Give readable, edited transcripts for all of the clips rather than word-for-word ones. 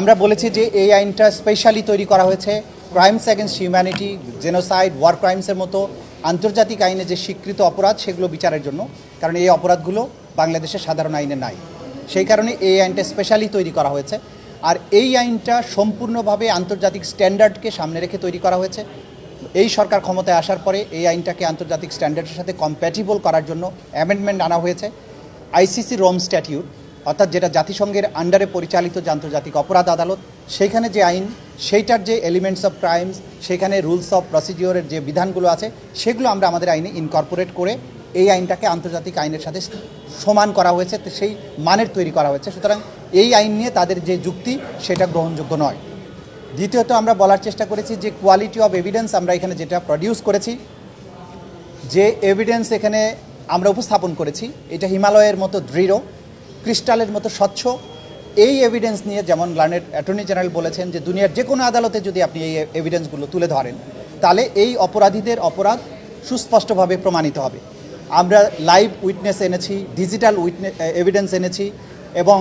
আমরা বলেছি যে এই আইনটা স্পেশালি তৈরি করা হয়েছে crimes against humanity, genocide, war ক্রাইমসের মতো আন্তর্জাতিক আইনে যে স্বীকৃত অপরাধ সেগুলো বিচারের জন্য, কারণ এই অপরাধগুলো বাংলাদেশের সাধারণ আইনে নাই। সেই কারণে এই আইনটা স্পেশালি তৈরি করা হয়েছে। আর এই আইনটা সম্পূর্ণভাবে আন্তর্জাতিক স্ট্যান্ডার্ডকে সামনে রেখে তৈরি করা হয়েছে। এই সরকার ক্ষমতায় আসার পরে এই আইনটাকে আন্তর্জাতিক স্ট্যান্ডার্ডের সাথে কম্প্যাটিবল করার জন্য অ্যামেন্ডমেন্ট আনা হয়েছে। আইসিসি রোম স্ট্যাটিউট, অর্থাৎ যেটা জাতিসংঘের আন্ডারে পরিচালিত যে আন্তর্জাতিক অপরাধ আদালত, সেইখানে যে আইন, সেইটার যে এলিমেন্টস অফ ক্রাইমস, সেখানে রুলস অফ প্রসিডিওরের যে বিধানগুলো আছে সেগুলো আমরা আমাদের আইনে ইনকর্পোরেট করে এই আইনটাকে আন্তর্জাতিক আইনের সাথে সমান করা হয়েছে, সেই মানের তৈরি করা হয়েছে। সুতরাং এই আইন নিয়ে তাদের যে যুক্তি সেটা গ্রহণযোগ্য নয়। দ্বিতীয়ত আমরা বলার চেষ্টা করেছি যে কোয়ালিটি অফ এভিডেন্স আমরা এখানে যেটা প্রডিউস করেছি, যে এভিডেন্স এখানে আমরা উপস্থাপন করেছি, এটা হিমালয়ের মতো দৃঢ়, ক্রিস্টালের মতো স্বচ্ছ। এই এভিডেন্স নিয়ে যেমন লার্নেড অ্যাটর্নি জেনারেল বলেছেন যে দুনিয়ার যে কোনো আদালতে যদি আপনি এই এভিডেন্সগুলো তুলে ধরেন তাহলে এই অপরাধীদের অপরাধ সুস্পষ্টভাবে প্রমাণিত হবে। আমরা লাইভ উইটনেস এনেছি, ডিজিটাল এভিডেন্স এনেছি, এবং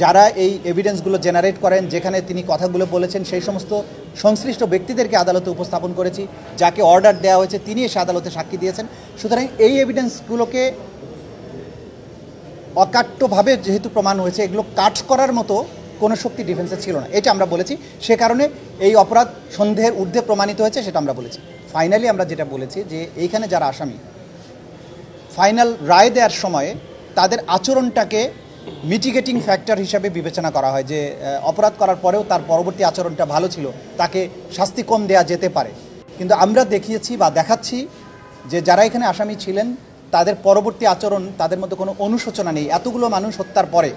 যারা এই এভিডেন্সগুলো জেনারেট করেন, যেখানে তিনি কথাগুলো বলেছেন, সেই সমস্ত সংশ্লিষ্ট ব্যক্তিদেরকে আদালতে উপস্থাপন করেছি। যাকে অর্ডার দেওয়া হয়েছে তিনি এসে আদালতে সাক্ষী দিয়েছেন। সুতরাং এই এভিডেন্সগুলোকে অকাট্যভাবে যেহেতু প্রমাণ হয়েছে, এগুলো কাট করার মতো কোনো শক্তি ডিফেন্সে ছিল না, এটা আমরা বলেছি। সে কারণে এই অপরাধ সন্দেহের ঊর্ধ্বে প্রমাণিত হয়েছে, সেটা আমরা বলেছি। ফাইনালি আমরা যেটা বলেছি যে এইখানে যারা আসামি, ফাইনাল রায় দেওয়ার সময়ে তাদের আচরণটাকে মিটিগেটিং ফ্যাক্টর হিসাবে বিবেচনা করা হয়, যে অপরাধ করার পরেও তার পরবর্তী আচরণটা ভালো ছিল, তাকে শাস্তি কম দেওয়া যেতে পারে। কিন্তু আমরা দেখিয়েছি বা দেখাচ্ছি যে যারা এখানে আসামি ছিলেন তাদের পরবর্তী আচরণ, তাদের মধ্যে কোনো অনুশোচনা নেই। এতগুলো মানুষ হত্যার পরে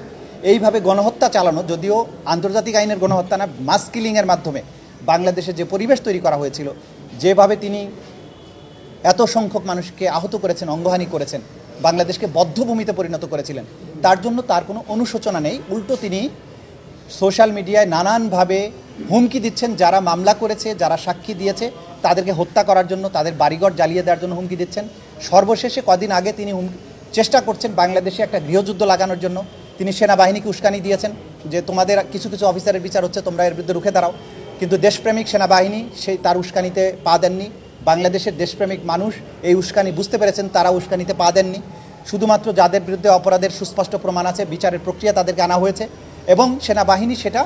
এইভাবে গণহত্যা চালানো, যদিও আন্তর্জাতিক আইনের গণহত্যা না, মাস কিলিংয়ের মাধ্যমে বাংলাদেশে যে পরিবেশ তৈরি করা হয়েছিল, যেভাবে তিনি এত সংখ্যক মানুষকে আহত করেছেন, অঙ্গহানি করেছেন, বাংলাদেশকে বদ্ধভূমিতে পরিণত করেছিলেন, তার জন্য তার কোনো অনুশোচনা নেই। উল্টো তিনি সোশ্যাল মিডিয়ায় নানানভাবে হুমকি দিচ্ছেন, যারা মামলা করেছে, যারা সাক্ষী দিয়েছে তাদেরকে হত্যা করার জন্য, তাদের বাড়িঘর জ্বালিয়ে দেওয়ার জন্য হুমকি দিচ্ছেন। সর্বশেষে কদিন আগে তিনি চেষ্টা করছেন বাংলাদেশে একটা গৃহযুদ্ধ লাগানোর জন্য। তিনি সেনাবাহিনীকে উস্কানি দিয়েছেন যে তোমাদের কিছু কিছু অফিসারের বিচার হচ্ছে, তোমরা এর বিরুদ্ধে রুখে দাঁড়াও। কিন্তু দেশপ্রেমিক সেনাবাহিনী সেই তার উস্কানিতে পা দেননি। বাংলাদেশের দেশপ্রেমিক মানুষ এই উস্কানি বুঝতে পেরেছেন, তারা উস্কানিতে পা দেননি। শুধুমাত্র যাদের বিরুদ্ধে অপরাধের সুস্পষ্ট প্রমাণ আছে, বিচারের প্রক্রিয়া তাদেরকে আনা হয়েছে, এবং সেনাবাহিনী সেটা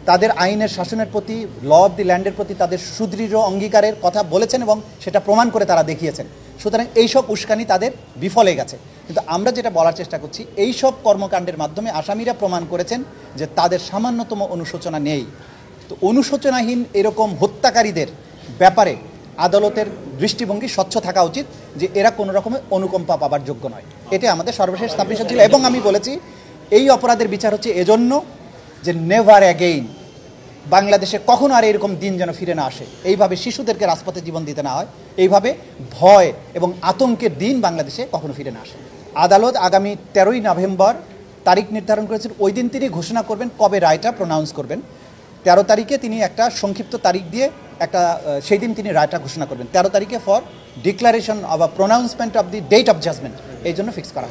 তাদের আইনের শাসনের প্রতি, ল অফ দি ল্যান্ডের প্রতি তাদের সুদৃঢ় অঙ্গীকারের কথা বলেছেন এবং সেটা প্রমাণ করে তারা দেখিয়েছেন। সুতরাং এইসব উস্কানি তাদের বিফলে গেছে। কিন্তু আমরা যেটা বলার চেষ্টা করছি, এইসব কর্মকাণ্ডের মাধ্যমে আসামিরা প্রমাণ করেছেন যে তাদের সামান্যতম অনুশোচনা নেই। তো অনুশোচনাহীন এরকম হত্যাকারীদের ব্যাপারে আদালতের দৃষ্টিভঙ্গি স্বচ্ছ থাকা উচিত, যে এরা কোনো রকমের অনুকম্পা পাবার যোগ্য নয়। এটা আমাদের সর্বশেষ সাবমিশন ছিল। এবং আমি বলেছি এই অপরাধের বিচার হচ্ছে এজন্য যে নেভার অ্যাগেইন বাংলাদেশে কখনো আর এরকম দিন যেন ফিরে না আসে, এইভাবে শিশুদেরকে রাজপথে জীবন দিতে না হয়, এইভাবে ভয় এবং আতঙ্কের দিন বাংলাদেশে কখনো ফিরে না আসে। আদালত আগামী 13ই নভেম্বর তারিখ নির্ধারণ করেছেন। ওই দিন তিনি ঘোষণা করবেন কবে রায়টা প্রোনাউন্স করবেন। 13 তারিখে তিনি একটা সংক্ষিপ্ত তারিখ দিয়ে সেই দিন তিনি রায়টা ঘোষণা করবেন। 13 তারিখে for declaration of a pronouncement of the date of judgment, এই জন্য ফিক্স করা হয়।